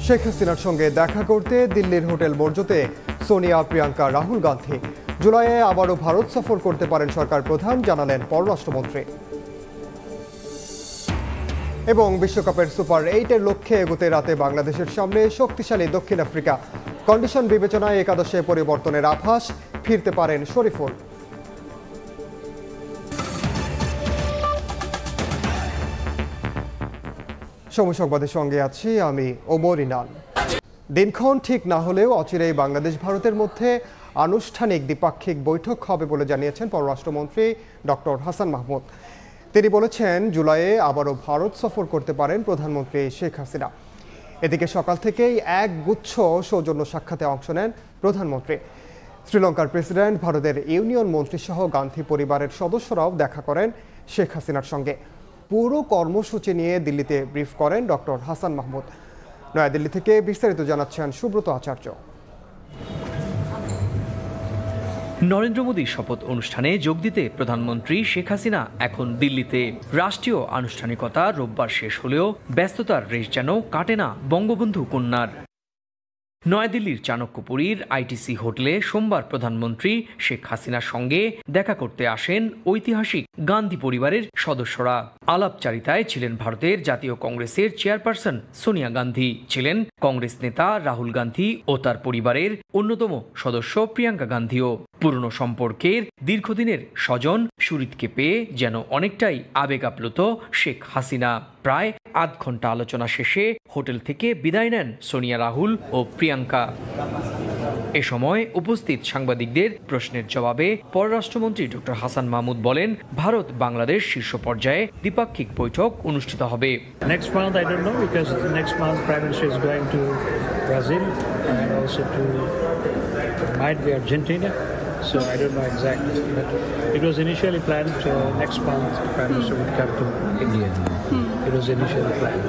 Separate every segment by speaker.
Speaker 1: শেখ হাসিনার সঙ্গে দেখা করতে দিল্লির হোটেল বর্জতে সোনিয়া, প্রিয়াঙ্কা, রাহুল গান্ধী। জুলাইয়ে আবারও ভারত সফর করতে পারেন সরকার প্রধান, জানালেন পররাষ্ট্রমন্ত্রী। এবং বিশ্বকাপের সুপার 8-এর লক্ষ্যে এগোতে রাতে বাংলাদেশের সামনে শক্তিশালী দক্ষিণ আফ্রিকা। কন্ডিশন বিবেচনায় একাদশে পরিবর্তনের আভাস, ফিরতে পারেন শরীফুল। সময় সংবাদের সঙ্গে আছি আমি ওমর ইনান। দিনক্ষণ ঠিক না হলেও অচিরেই বাংলাদেশ ভারতের মধ্যে আনুষ্ঠানিক দ্বিপাক্ষিক বৈঠক হবে বলে জানিয়েছেন পররাষ্ট্রমন্ত্রী ডক্টর হাসান মাহমুদ। তিনি বলেছেন, জুলাইয়ে আবারও ভারত সফর করতে পারেন প্রধানমন্ত্রী শেখ হাসিনা। এদিকে সকাল থেকেই এক গুচ্ছ সৌজন্য সাক্ষাতে অংশ নেন প্রধানমন্ত্রী। শ্রীলঙ্কার প্রেসিডেন্ট, ভারতের ইউনিয়ন মন্ত্রীসহ গান্ধী পরিবারের সদস্যরাও দেখা করেন শেখ হাসিনার সঙ্গে। পুরো কর্মসূচি নিয়ে দিল্লিতে ব্রিফ করেন ডক্টর হাসান মাহমুদ। নয়াদিল্লি থেকে বিস্তারিত জানাচ্ছেন সুব্রত আচার্য।
Speaker 2: নরেন্দ্র মোদীর শপথ অনুষ্ঠানে যোগ দিতে প্রধানমন্ত্রী শেখ হাসিনা এখন দিল্লিতে। রাষ্ট্রীয় আনুষ্ঠানিকতা রোববার শেষ হলেও ব্যস্ততার রেশ যেন কাটে না বঙ্গবন্ধু কন্যার। নয়াদিল্লির চাণক্যপুরীর আইটিসি হোটেলে সোমবার প্রধানমন্ত্রী শেখ হাসিনার সঙ্গে দেখা করতে আসেন ঐতিহাসিক গান্ধী পরিবারের সদস্যরা। আলাপচারিতায় ছিলেন ভারতের জাতীয় কংগ্রেসের চেয়ারপারসন সোনিয়া গান্ধী, ছিলেন কংগ্রেস নেতা রাহুল গান্ধী ও তার পরিবারের অন্যতম সদস্য প্রিয়াঙ্কা গান্ধীও। পুরনো সম্পর্কের দীর্ঘদিনের স্বজন সুরিতকে পেয়ে যেন অনেকটাই আবেগ আপ্লুত শেখ হাসিনা। প্রায় আধ ঘন্টা আলোচনা শেষে হোটেল থেকে বিদায় নেন সোনিয়া, রাহুল ও প্রিয়াঙ্কা। এ সময় উপস্থিত সাংবাদিকদের প্রশ্নের জবাবে পররাষ্ট্রমন্ত্রী ডক্টর হাসান মাহমুদ বলেন, ভারত বাংলাদেশ শীর্ষ পর্যায়ে দ্বিপাক্ষিক বৈঠক অনুষ্ঠিত হবে।
Speaker 3: Next month I don't know, because next month Prime Minister is going to Brazil and also to might be Argentina. So I don't know exactly, but it was initially planned next month Prime Minister would come to India. It was initially planned.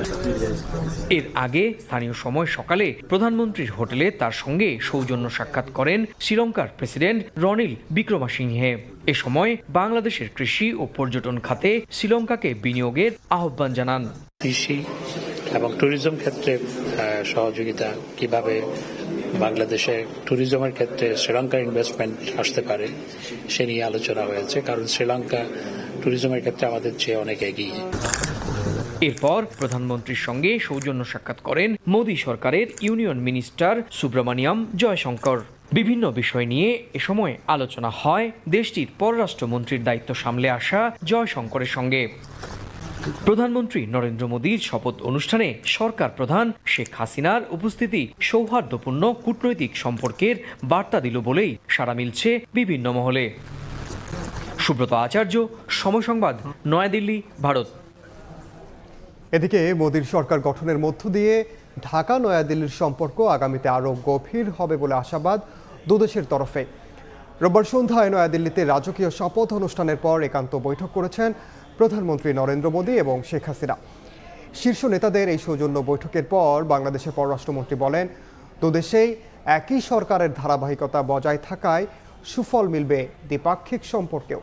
Speaker 2: এর আগে স্থানীয় সময় সকালে প্রধানমন্ত্রীর হোটেলে তার সঙ্গে সৌজন্য সাক্ষাৎ করেন শ্রীলঙ্কার প্রেসিডেন্ট রনিল বিক্রমাসিংহে। এ সময় বাংলাদেশের কৃষি ও পর্যটন খাতে শ্রীলঙ্কাকে বিনিয়োগের আহ্বান জানান।
Speaker 3: কৃষি এবং ট্যুরিজম ক্ষেত্রে সহযোগিতা, কিভাবে বাংলাদেশে ট্যুরিজমের ক্ষেত্রে শ্রীলঙ্কার ইনভেস্টমেন্ট আসতে পারে সে নিয়ে আলোচনা হয়েছে, কারণ শ্রীলঙ্কা ট্যুরিজমের ক্ষেত্রে আমাদের চেয়ে অনেক এগিয়ে।
Speaker 2: এরপর প্রধানমন্ত্রীর সঙ্গে সৌজন্য সাক্ষাৎ করেন মোদী সরকারের ইউনিয়ন মিনিস্টার সুব্রমণিয়াম জয়শঙ্কর। বিভিন্ন বিষয় নিয়ে এ সময় আলোচনা হয় দেশটির পররাষ্ট্রমন্ত্রীর দায়িত্ব সামলে আসা জয়শঙ্করের সঙ্গে। প্রধানমন্ত্রী নরেন্দ্র মোদীর শপথ অনুষ্ঠানে সরকার প্রধান শেখ হাসিনার উপস্থিতি সৌহার্দ্যপূর্ণ কূটনৈতিক সম্পর্কের বার্তা দিল বলেই সাড়া মিলছে বিভিন্ন মহলে। সুব্রত আচার্য, সময় সংবাদ, নয়াদিল্লি, ভারত।
Speaker 1: এদিকে মোদীর সরকার গঠনের মধ্য দিয়ে ঢাকা নয়াদিল্লির সম্পর্ক আগামীতে আরও গভীর হবে বলে আশাবাদ দুদেশের তরফে। রোববার সন্ধ্যায় নয়াদিল্লিতে রাজকীয় শপথ অনুষ্ঠানের পর একান্ত বৈঠক করেছেন প্রধানমন্ত্রী নরেন্দ্র মোদী এবং শেখ হাসিনা। শীর্ষ নেতাদের এই সৌজন্য বৈঠকের পর বাংলাদেশের পররাষ্ট্রমন্ত্রী বলেন, দুদেশেই একই সরকারের ধারাবাহিকতা বজায় থাকায় সুফল মিলবে দ্বিপাক্ষিক সম্পর্কেও।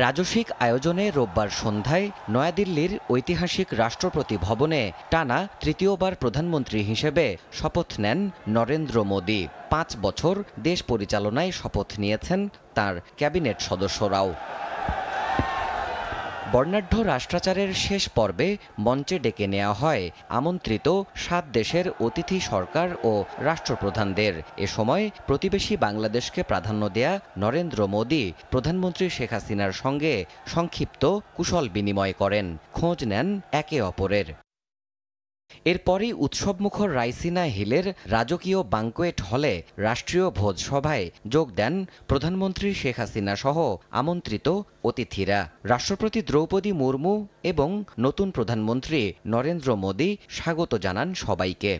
Speaker 4: রাজসিক আয়োজনে রোববার সন্ধ্যায় নয়াদিল্লির ঐতিহাসিক রাষ্ট্রপতি ভবনে টানা তৃতীয়বার প্রধানমন্ত্রী হিসেবে শপথ নেন নরেন্দ্র মোদী। 5 বছর দেশ পরিচালনায় শপথ নিয়েছেন তার ক্যাবিনেট সদস্যরাও। বর্ণাঢ্য রাষ্ট্রাচারের শেষ পর্বে মঞ্চে ডেকে নেওয়া হয় আমন্ত্রিত 7 দেশের অতিথি সরকার ও রাষ্ট্রপ্রধানদের। এ সময় প্রতিবেশী বাংলাদেশকে প্রাধান্য দেয়া নরেন্দ্র মোদী প্রধানমন্ত্রী শেখ হাসিনার সঙ্গে সংক্ষিপ্ত কুশল বিনিময় করেন, খোঁজ নেন একে অপরের। এরপরই উৎসবমুখর রাইসিনা হিলের রাজকীয় বাঙ্কোয়েট হলে রাষ্ট্রীয় ভোজসভায় যোগ দেন প্রধানমন্ত্রী শেখ হাসিনা সহ আমন্ত্রিত অতিথিরা। রাষ্ট্রপতি দ্রৌপদী মুর্মু এবং নতুন প্রধানমন্ত্রী নরেন্দ্র মোদী স্বাগত জানান সবাইকে।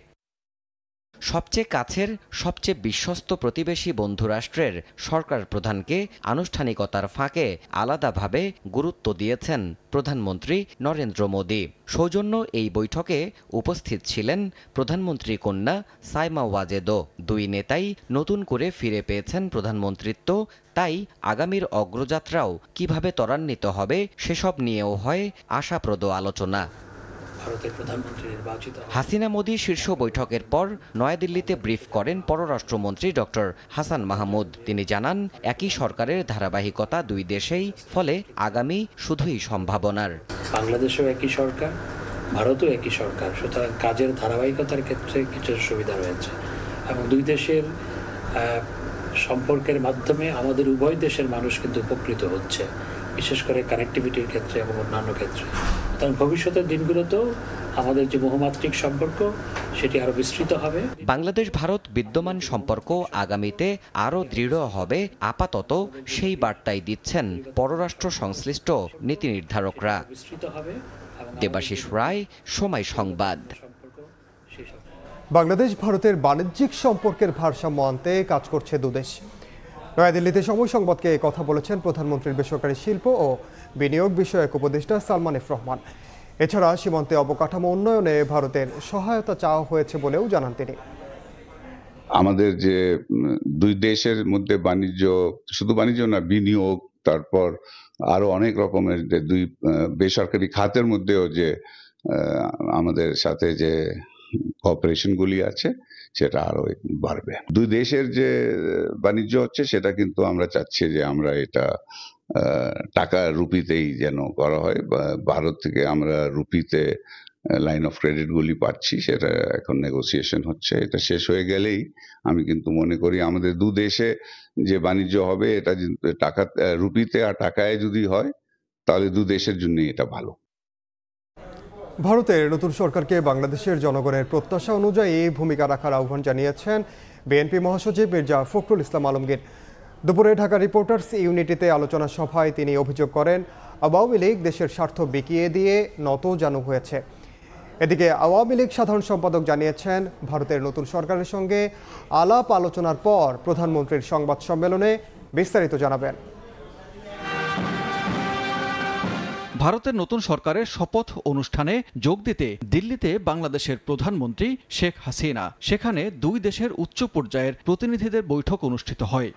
Speaker 4: সবচেয়ে কাছের সবচেয়ে বিশ্বস্ত প্রতিবেশী বন্ধুরাষ্ট্রের সরকার প্রধানকে আনুষ্ঠানিকতার ফাঁকে আলাদাভাবে গুরুত্ব দিয়েছেন প্রধানমন্ত্রী নরেন্দ্র মোদী। সৌজন্য এই বৈঠকে উপস্থিত ছিলেন প্রধানমন্ত্রী কন্যা সাইমা ওয়াজেদও। দুই নেতাই নতুন করে ফিরে পেয়েছেন প্রধানমন্ত্রিত্ব, তাই আগামীর অগ্রযাত্রাও কিভাবে ত্বরান্বিত হবে সেসব নিয়েও হয় আশাপ্রদ আলোচনা। হাসিনা মোদী শীর্ষ বৈঠকের পর নয়াদিল্লিতে ব্রিফ করেন পররাষ্ট্রমন্ত্রী ডক্টর হাসান মাহমুদ। তিনি জানান, একই সরকারের ধারাবাহিকতা দুই দেশেই, ফলে আগামী শুধুই সম্ভাবনার।
Speaker 5: বাংলাদেশেও একই সরকার, ভারতও একই সরকার, সুতরাং কাজের ধারাবাহিকতার ক্ষেত্রে কিছু সুবিধা রয়েছে এবং দুই দেশের সম্পর্কের মাধ্যমে আমাদের উভয় দেশের মানুষ কিন্তু উপকৃত হচ্ছে, বিশেষ করে কানেক্টিভিটির ক্ষেত্রে এবং অন্যান্য ক্ষেত্রে। কারণ ভবিষ্যতের দিনগুলোতেও আমাদের যে বহুমাত্রিক সম্পর্ক সেটি আরো বিস্তৃত হবে।
Speaker 4: বাংলাদেশ ভারত বিদ্যমান সম্পর্ক আগামীতে আরও দৃঢ় হবে, আপাতত সেই বার্তাই দিচ্ছেন পররাষ্ট্র সংশ্লিষ্ট নীতি নির্ধারকরা। দেবাশিস রায়, সময় সংবাদ।
Speaker 1: বাংলাদেশ ভারতের বাণিজ্যিক সম্পর্কের ভারসাম্য আনতে কাজ করছে দুদেশ। নয়াদিল্লিতে সময় সংবাদকে কথা বলেছেন প্রধানমন্ত্রীর বেসরকারি শিল্প ও বিনিয়োগ বিষয়ক উপদেষ্টা সালমান এফ রহমান। এছাড়া সীমান্তে অবকাঠামো উন্নয়নে ভারতের সহায়তা চাওয়া হয়েছে বলেও জানান তিনি।
Speaker 6: আমাদের যে দুই দেশের মধ্যে বাণিজ্য, শুধু বাণিজ্য না, বিনিয়োগ, তারপর আরো অনেক রকমের যে দুই বেসরকারি খাতের মধ্যেও যে আমাদের সাথে যে কোঅপারেশন গুলি আছে সেটা আরো বাড়বে। দুই দেশের যে বাণিজ্য হচ্ছে সেটা কিন্তু আমরা চাচ্ছি যে আমরা এটা টাকা রুপিতেই যেন করা হয়। ভারত থেকে আমরা রুপিতে লাইন অফ ক্রেডিট গুলি পাচ্ছি, সেটা এখন নেগোসিয়েশন হচ্ছে। এটা শেষ হয়ে গেলেই আমি কিন্তু মনে করি আমাদের দু দেশে যে বাণিজ্য হবে এটা টাকা রুপিতে আর টাকায় যদি হয় তাহলে দু দেশের জন্যই এটা ভালো।
Speaker 1: ভারতের নতুন সরকারকে বাংলাদেশের জনগণের প্রত্যাশা অনুযায়ী ভূমিকা রাখার আহ্বান জানিয়েছেন বিএনপি মহাসচিব মির্জা ফখরুল ইসলাম আলমগীর। দুপুরে ঢাকা রিপোর্টার্স ইউনিটিতে আলোচনা সভায় তিনি অভিযোগ করেন, আওয়ামী লীগ দেশের স্বার্থ বিকিয়ে দিয়ে নতজানু হয়েছে। এদিকে আওয়ামী লীগ সাধারণ সম্পাদক জানিয়েছেন, ভারতের নতুন সরকারের সঙ্গে আলাপ আলোচনার পর প্রধানমন্ত্রীর সংবাদ সম্মেলনে বিস্তারিত জানাবেন।
Speaker 7: ভারতের নতুন সরকারের শপথ অনুষ্ঠানে যোগ দিতে দিল্লিতে বাংলাদেশের প্রধানমন্ত্রী শেখ হাসিনা। সেখানে দুই দেশের উচ্চ পর্যায়ের প্রতিনিধিদের বৈঠক অনুষ্ঠিত হয়।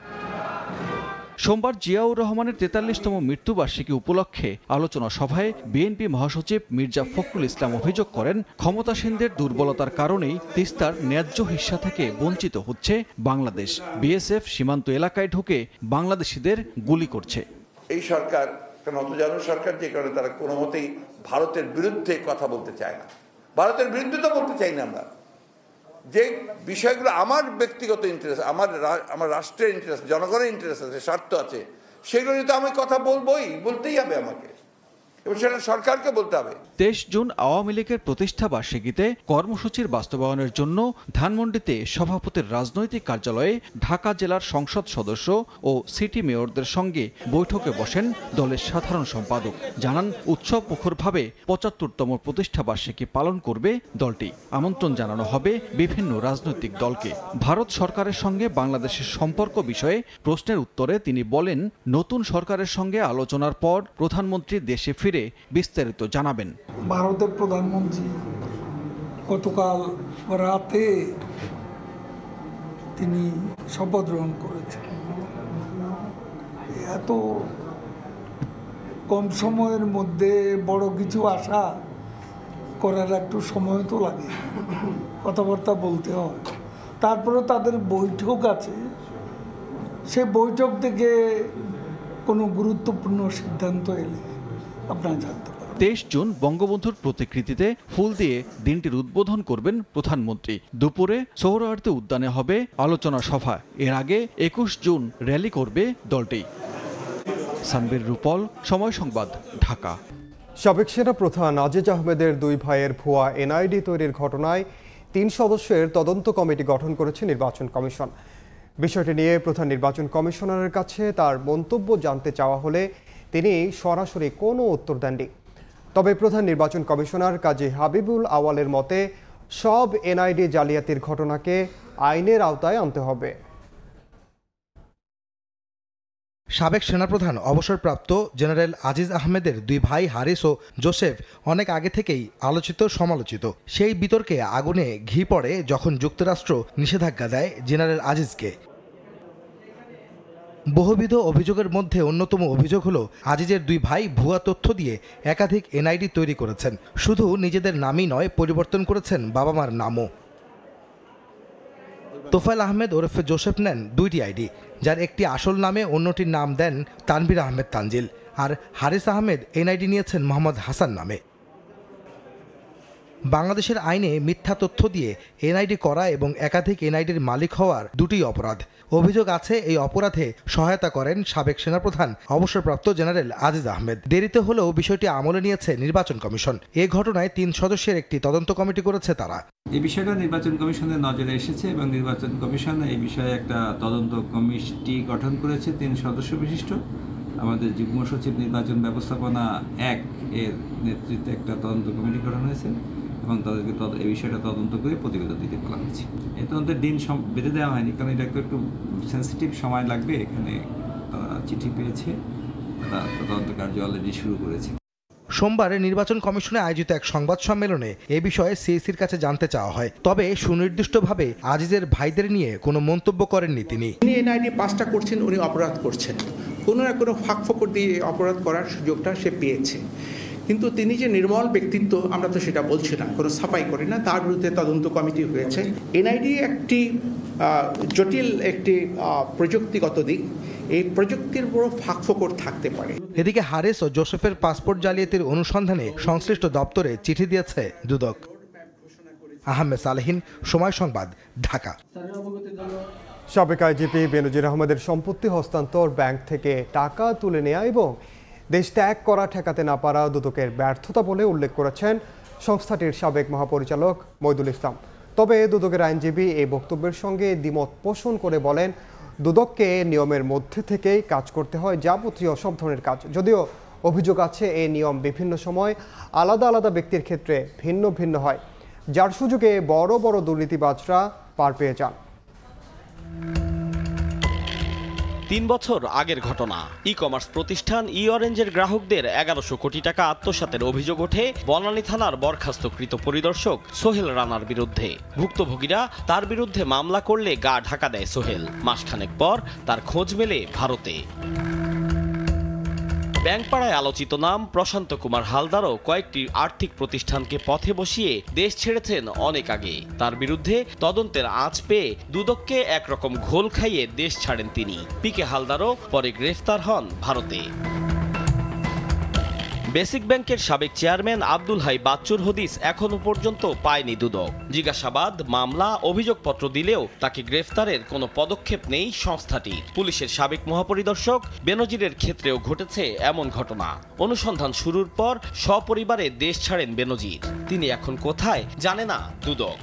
Speaker 7: সোমবার জিয়াউর রহমানের ৪৩তম মৃত্যুবার্ষিকী উপলক্ষে আলোচনা সভায় বিএনপি মহাসচিব মির্জা ফখরুল ইসলাম অভিযোগ করেন, ক্ষমতাসীনদের দুর্বলতার কারণেই তিস্তার ন্যায্য হিস্সা থেকে বঞ্চিত হচ্ছে বাংলাদেশ। বিএসএফ সীমান্ত এলাকায় ঢুকে বাংলাদেশিদের গুলি করছে।
Speaker 8: এই সরকার নতজানু সরকার, যে কারণে তারা কোনো মতেই ভারতের বিরুদ্ধে কথা বলতে চায় না। ভারতের বিরুদ্ধে তো বলতে চাই না আমরা, যে বিষয়গুলো আমার ব্যক্তিগত ইন্টারেস্ট, আমার রাষ্ট্রের ইন্টারেস্ট, জনগণের ইন্টারেস্ট আছে, স্বার্থ আছে, সেগুলো নিয়ে তো আমি কথা বলতেই হবে আমাকে, এবং সেটা সরকারকে বলতে হবে।
Speaker 7: ২৩ জুন আওয়ামী লীগের প্রতিষ্ঠা বার্ষিকীতে কর্মসূচির বাস্তবায়নের জন্য ধানমন্ডিতে সভাপতির রাজনৈতিক কার্যালয়ে ঢাকা জেলার সংসদ সদস্য ও সিটি মেয়রদের সঙ্গে বৈঠকে বসেন দলের সাধারণ সম্পাদক। জানান, উৎসব মুখরভাবে ৭৫তম প্রতিষ্ঠা বার্ষিকী পালন করবে দলটি। আমন্ত্রণ জানানো হবে বিভিন্ন রাজনৈতিক দলকে। ভারত সরকারের সঙ্গে বাংলাদেশের সম্পর্ক বিষয়ে প্রশ্নের উত্তরে তিনি বলেন, নতুন সরকারের সঙ্গে আলোচনার পর প্রধানমন্ত্রী দেশে ফিরে বিস্তারিত জানাবেন।
Speaker 9: ভারতের প্রধানমন্ত্রী গতকাল রাতে তিনি শপথ গ্রহণ করেছেন। এত কম সময়ের মধ্যে বড় কিছু আশা করার একটু সময় তো লাগে, কথাবার্তা বলতে হয়। তারপরে তাদের বৈঠক আছে, সে বৈঠক থেকে কোনো গুরুত্বপূর্ণ সিদ্ধান্ত এলে আপনারা জানতে পারেন।
Speaker 7: ২৩ জুন বঙ্গবন্ধুর প্রতিকৃতিতে ফুল দিয়ে দিনটির উদ্বোধন করবেন প্রধানমন্ত্রী। দুপুরে সোহরাওয়ার্দী উদ্যানে হবে আলোচনা সভা। এর আগে ২১ জুন র্যালি করবে দলটি। সানবীর রূপল, সময় সংবাদ, ঢাকা।
Speaker 1: সাবেক সেনা প্রধান আজিজ আহমেদের দুই ভাইয়ের ভুয়া এনআইডি তৈরির ঘটনায় ৩ সদস্যের তদন্ত কমিটি গঠন করেছে নির্বাচন কমিশন। বিষয়টি নিয়ে প্রধান নির্বাচন কমিশনারের কাছে তার মন্তব্য জানতে চাওয়া হলে তিনি সরাসরি কোনো উত্তর দেননি। তবে প্রধান নির্বাচন কমিশনার কাজী হাবিবুল আওয়ালের মতে, সব এনআইডি জালিয়াতির ঘটনাকে আইনের আওতায় আনতে হবে।
Speaker 10: সাবেক সেনাপ্রধান অবসরপ্রাপ্ত জেনারেল আজিজ আহমেদের দুই ভাই হারিস ও জোসেফ অনেক আগে থেকেই আলোচিত সমালোচিত। সেই বিতর্কে আগুনে ঘি পড়ে যখন যুক্তরাষ্ট্র নিষেধাজ্ঞা দেয় জেনারেল আজিজকে। বহুবিধ অভিযোগের মধ্যে অন্যতম অভিযোগ হলো আজিজের দুই ভাই ভুয়া তথ্য দিয়ে একাধিক এনআইডি তৈরি করেছেন। শুধু নিজেদের নামই নয়, পরিবর্তন করেছেন বাবা মার নামও। তোফায়েল আহমেদ ওরফে জোসেফ নেন দুইটি আইডি, যার একটি আসল নামে, অন্যটির নাম দেন তানভীর আহমেদ তানজিল। আর হারিস আহমেদ এনআইডি নিয়েছেন মোহাম্মদ হাসান নামে। বাংলাদেশের আইনে মিথ্যা তথ্য দিয়ে এনআইডি করা এবং একাধিক এনআইডির মালিক হওয়ার দুটি অপরাধ। অভিযোগ আছে এই অপরাধে সহায়তা করেন সাবেক সেনাপ্রধান অবসরপ্রাপ্ত জেনারেল আজিজ আহমেদ। দেরিতে হলেও বিষয়টি আমলে নিয়েছে নির্বাচন কমিশন। এ ঘটনায় 3 সদস্যের একটি তদন্ত কমিটি করেছে তারা।
Speaker 11: এই বিষয়টা নির্বাচন কমিশনের নজরে এসেছে এবং নির্বাচন কমিশন এই বিষয়ে একটা তদন্ত কমিটি গঠন করেছে 3 সদস্য বিশিষ্ট। আমাদের যুগ্ম সচিব নির্বাচন ব্যবস্থাপনা 1 এর নেতৃত্বে একটা তদন্ত কমিটি গঠন হয়েছে এবং তাদেরকে এই বিষয়টা তদন্ত করে প্রতিবেদন দিতে বলা হয়েছে। এই তদন্তের দিন বেঁধে দেওয়া হয়নি, কারণ এটা একটু সেন্সিটিভ সময় লাগবে। এখানে তারা চিঠি পেয়েছে, তারা তদন্ত কার্য অলরেডি শুরু করেছে।
Speaker 10: সোমবারে নির্বাচন কমিশনে আয়োজিত এক সংবাদ সম্মেলনে এ বিষয়ে সিইসির কাছে জানতে চাওয়া হয়। তবে সুনির্দিষ্টভাবে আজিজের ভাইদের নিয়ে কোনো মন্তব্য করেননি তিনি।
Speaker 12: এনআইডি পাসটা করছেন, উনি অপরাধ করছেন, কোনো না কোনো ফাঁক দিয়ে অপরাধ করার সুযোগটা সে পেয়েছে। কিন্তু তিনি যে নির্মল ব্যক্তিত্ব, আমরা তো সেটা বলছি না, কোনো সাফাই করি না। তার বিরুদ্ধে তদন্ত কমিটি হয়েছে। এনআইডি একটি জটিল একটি প্রযুক্তিগত দিক, এই প্রযুক্তির বড় ফাঁকফোকর থাকতে পারে।
Speaker 10: এদিকে হারিস ও জোসেফের পাসপোর্ট জালিয়াতির অনুসন্ধানে সংশ্লিষ্ট দপ্তরে চিঠি দিয়েছে দুদক। আহমেদ সালেহিন, সময় সংবাদ, ঢাকা।
Speaker 1: সাবেক আইজিপি বেনজির আহমেদের সম্পত্তি হস্তান্তর, ব্যাংক থেকে টাকা তুলে নেওয়া এবং দেশ ত্যাগ করা ঠেকাতে না পারা দুদকের ব্যর্থতা বলে উল্লেখ করেছেন সংস্থাটির সাবেক মহাপরিচালক মইদুল ইসলাম। তবে দুদকের আইনজীবী এই বক্তব্যের সঙ্গে দ্বিমত পোষণ করে বলেন, দুদককে নিয়মের মধ্যে থেকেই কাজ করতে হয়, যাবতীয় সব ধরনের কাজ। যদিও অভিযোগ আছে এই নিয়ম বিভিন্ন সময় আলাদা আলাদা ব্যক্তির ক্ষেত্রে ভিন্ন ভিন্ন হয়, যার সুযোগে বড় বড় দুর্নীতিবাজরা পার পেয়ে যান।
Speaker 13: 3 বছর আগের ঘটনা। ই-কমার্স প্রতিষ্ঠান ই-অরেঞ্জের গ্রাহকদের 1100 কোটি টাকা আত্মসাতের অভিযোগ ওঠে বনানী থানার বরখাস্তকৃত পরিদর্শক সোহেল রানার বিরুদ্ধে। ভুক্তভোগীরা তার বিরুদ্ধে মামলা করলে গা ঢাকা দেয় সোহেল। মাসখানেক পর তার খোঁজ মেলে ভারতে। ব্যাংকপাড়ায় আলোচিত নাম প্রশান্ত কুমার হালদারও কয়েকটি আর্থিক প্রতিষ্ঠানকে পথে বসিয়ে দেশ ছেড়েছেন অনেক আগে। তার বিরুদ্ধে তদন্তের আঁচ পেয়ে দুদককে একরকম ঘোল খাইয়ে দেশ ছাড়েন তিনি। পিকে হালদারও পরে গ্রেফতার হন ভারতে। বেসিক ব্যাংকের সাবেক চেয়ারম্যান আব্দুল হাই বাচ্চুর হদিস এখনো পর্যন্ত পায়নি দুদক। জিজ্ঞাসাবাদ, মামলা, অভিযোগপত্র দিলেও তাকে গ্রেফতারের কোনো পদক্ষেপ নেই সংস্থাটির। পুলিশের সাবেক মহাপরিদর্শক বেনজিরের ক্ষেত্রেও ঘটেছে এমন ঘটনা। অনুসন্ধান শুরুর পর সপরিবারে দেশ ছাড়েন বেনজির। তিনি এখন কোথায় জানে না দুদক।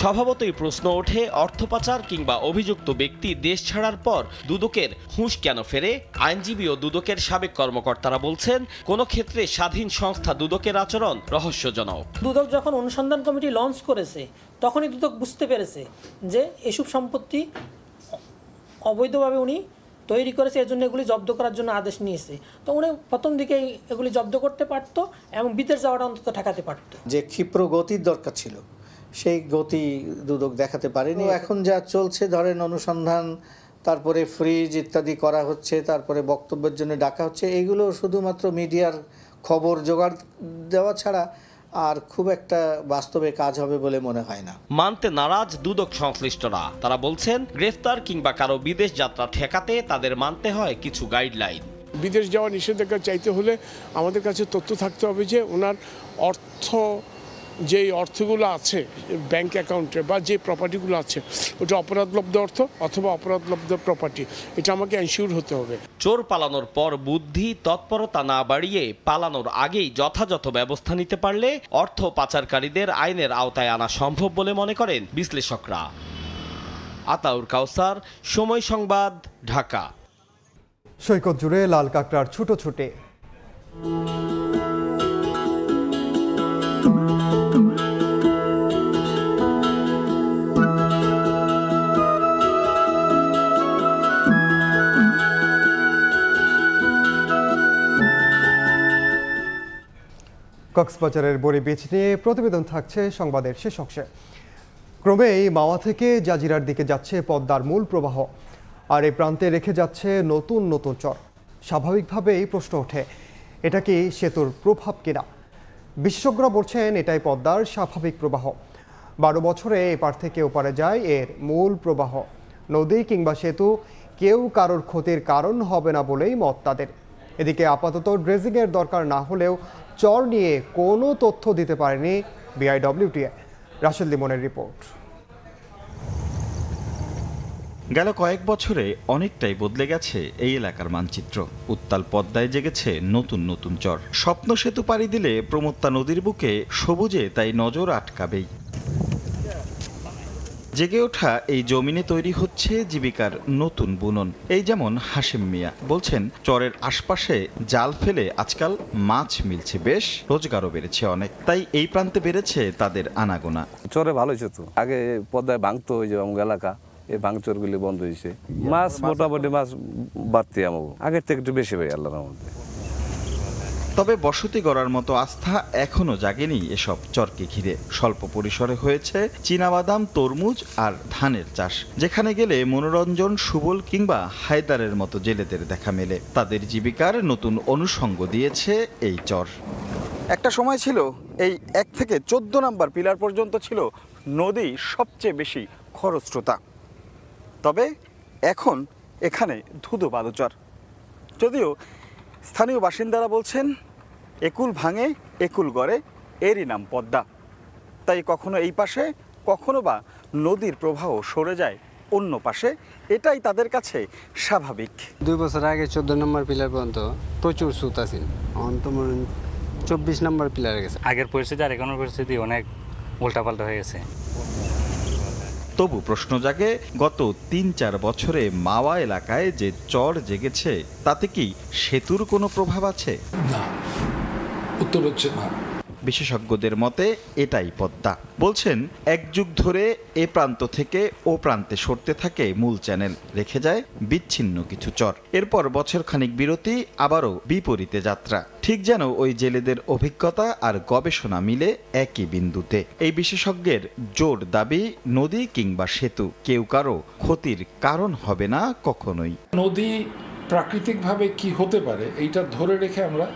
Speaker 13: স্বভাবতই প্রশ্ন ওঠে, অর্থ পাচার কিংবা অভিযুক্ত ব্যক্তি দেশ ছাড়ার পর দুদকের হুঁশ কেন ফেরে? আইনজীবী ও দুদকের সাবেক কর্মকর্তারা বলছেন, কোনো ক্ষেত্রে স্বাধীন সংস্থা দুদকের আচরণ রহস্যজনক।
Speaker 14: দুদক যখন অনুসন্ধান কমিটি লঞ্চ করেছে, তখনই দুদক বুঝতে পেরেছে যে এসব সম্পত্তি অবৈধভাবে উনি তৈরি করেছে, এজন্য এগুলি জব্দ করার জন্য আদেশ নিয়েছে। তো উনি প্রথম দিকেই এগুলি জব্দ করতে পারত এবং বিদেশ যাওয়াটা অন্তত ঠেকাতে পারত।
Speaker 15: যে ক্ষিপ্র গতির দরকার ছিল, সেই গতি দুদক দেখাতে পারেনি। এখন যা চলছে, ধরেন অনুসন্ধান, তারপরে ফ্রিজ ইত্যাদি করা হচ্ছে, তারপরে বক্তব্যের জন্য ডাকা হচ্ছে, এইগুলো শুধুমাত্র মিডিয়ার খবর জোগাড় দেওয়া ছাড়া আর খুব একটা বাস্তবে কাজ হবে বলে মনে হয় না।
Speaker 13: মানতে নারাজ দুদক সংশ্লিষ্টরা। তারা বলছেন, গ্রেফতার কিংবা কারো বিদেশ যাত্রা ঠেকাতে তাদের মানতে হয় কিছু গাইডলাইন।
Speaker 16: বিদেশ যাওয়া নিষেধাজ্ঞা চাইতে হলে আমাদের কাছে তথ্য থাকতে হবে যে ওনার অর্থ, যে অর্থগুলো আছে ব্যাংক অ্যাকাউন্টে বা যে প্রপার্টিগুলো আছে, ওটা অপরাধলব্ধ অর্থ অথবা অপরাধলব্ধ প্রপার্টি, এটা আমাকে এনশিওর হতে হবে।
Speaker 13: চোর পালানোর পর বুদ্ধি তৎপরতা না বাড়িয়ে পালানোর আগেই যথাযথ ব্যবস্থা নিতে পারলে অর্থ পাচারকারীদের আইনের আওতায় আনা সম্ভব বলে মনে করেন বিশ্লেষকরা। আতাউর কাউসার, সময় সংবাদ, ঢাকা।
Speaker 1: সৈকত জুড়ে লাল কাঁকড়ার ছুটোছুটি। কক্সবাজারের বড়ি বীচ নিয়ে প্রতিবেদন থাকছে সংবাদের শেষ অংশে। ক্রমেই মাওয়া থেকে জাজিরার দিকে যাচ্ছে পদ্মার মূল প্রবাহ, আর এই প্রান্তে রেখে যাচ্ছে নতুন নতুন চর। স্বাভাবিকভাবেই প্রশ্ন ওঠে, এটা কি সেতুর প্রভাব কিনা? বিশেষজ্ঞরা বলছেন এটাই পদ্মার স্বাভাবিক প্রবাহ। 12 বছরে এপার থেকে ওপারে যায় এর মূল প্রবাহ। নদী কিংবা সেতু কেউ কারোর ক্ষতির কারণ হবে না বলেই মত তাদের। এদিকে আপাতত ড্রেজিংয়ের দরকার না হলেও চর নিয়ে কোনো তথ্য দিতে পারেনি বিআইডব্লিউটিএ। রাশেদ লিমনের রিপোর্ট।
Speaker 17: গেল কয়েক বছরে অনেকটাই বদলে গেছে এই এলাকার মানচিত্র। উত্তাল পদ্মায় জেগেছে নতুন নতুন চর। স্বপ্ন সেতু পাড়ি দিলে প্রমত্তা নদীর বুকে সবুজে তাই নজর আটকাবেই। জেগে ওঠা এই জমিনে তৈরি হচ্ছে জীবিকার নতুন বুনন। এই যেমন হাশেম মিয়া বলছেন, চরের আশপাশে জাল ফেলে আজকাল মাছ মিলছে বেশ, রোজগারও বেড়েছে অনেক, তাই এই প্রান্তে বেড়েছে তাদের আনাগোনা।
Speaker 18: চরে ভালো হয়েছে তো, আগে পদ্মায় ভাঙতো ওই যে আমার এলাকা, এই ভাঙচুরগুলি বন্ধ হয়েছে। মাছ মোটামুটি মাছ বাড়তে আমাকে আগের থেকে একটু বেশি হয়ে আল্লাহর মধ্যে।
Speaker 17: তবে বসতি গড়ার মতো আস্থা এখনো জাগেনি এসব চরকে ঘিরে। স্বল্প পরিসরে হয়েছে চীনাবাদাম, তরমুজ আর ধানের চাষ, যেখানে গেলে মনোরঞ্জন, সুবল কিংবা হায়দারের মতো জেলেদের দেখা মেলে। তাদের জীবিকার নতুন অনুষঙ্গ দিয়েছে এই চর।
Speaker 19: একটা সময় ছিল এই 1 থেকে 14 নম্বর পিলার পর্যন্ত ছিল নদী সবচেয়ে বেশি খরস্রোতা। তবে এখন এখানে ধুধু বালুচর। যদিও স্থানীয় বাসিন্দারা বলছেন একুল ভাঙে একুল গড়ে, এরই নাম পদ্মা। তাই কখনো এই পাশে কখনো বা নদীর প্রবাহ সরে যায় অন্য পাশে, এটাই তাদের কাছে স্বাভাবিক।
Speaker 20: 2 বছর আগে 14 নম্বর পিলার পর্যন্ত প্রচুর সুত আছে, এখন তো 24 নম্বর পিলারে গেছে।
Speaker 21: আগের পরিস্থিতি আর এখনের পরিস্থিতি অনেক উল্টাপাল্টা হয়ে গেছে।
Speaker 17: তবু প্রশ্ন জাগে, গত 3-4 বছরে মাওয়া এলাকায় যে চর জেগেছে তাতে কি সেতুর কোনো প্রভাব আছে?
Speaker 22: না, উত্তর হচ্ছে না।
Speaker 17: বিশেষজ্ঞদের মতে এটাই পদ্মা। বলছেন, এক যুগ ধরে এ প্রান্ত থেকে ও প্রান্তে সরতে থাকে মূল চ্যানেল, রেখে যায় বিচ্ছিন্ন কিছু চর। এরপর বছর খানিক বিরতি, আবারও বিপরীতে যাত্রা। ঠিক যেন ওই জেলেদের অভিজ্ঞতা আর গবেষণা মিলে একই বিন্দুতে। এই বিশেষজ্ঞের জোর দাবি, নদী কিংবা সেতু কেউ কারো ক্ষতির কারণ হবে না কখনোই।
Speaker 22: নদী প্রাকৃতিকভাবে কি হতে পারে এইটা ধরে রেখে আমরা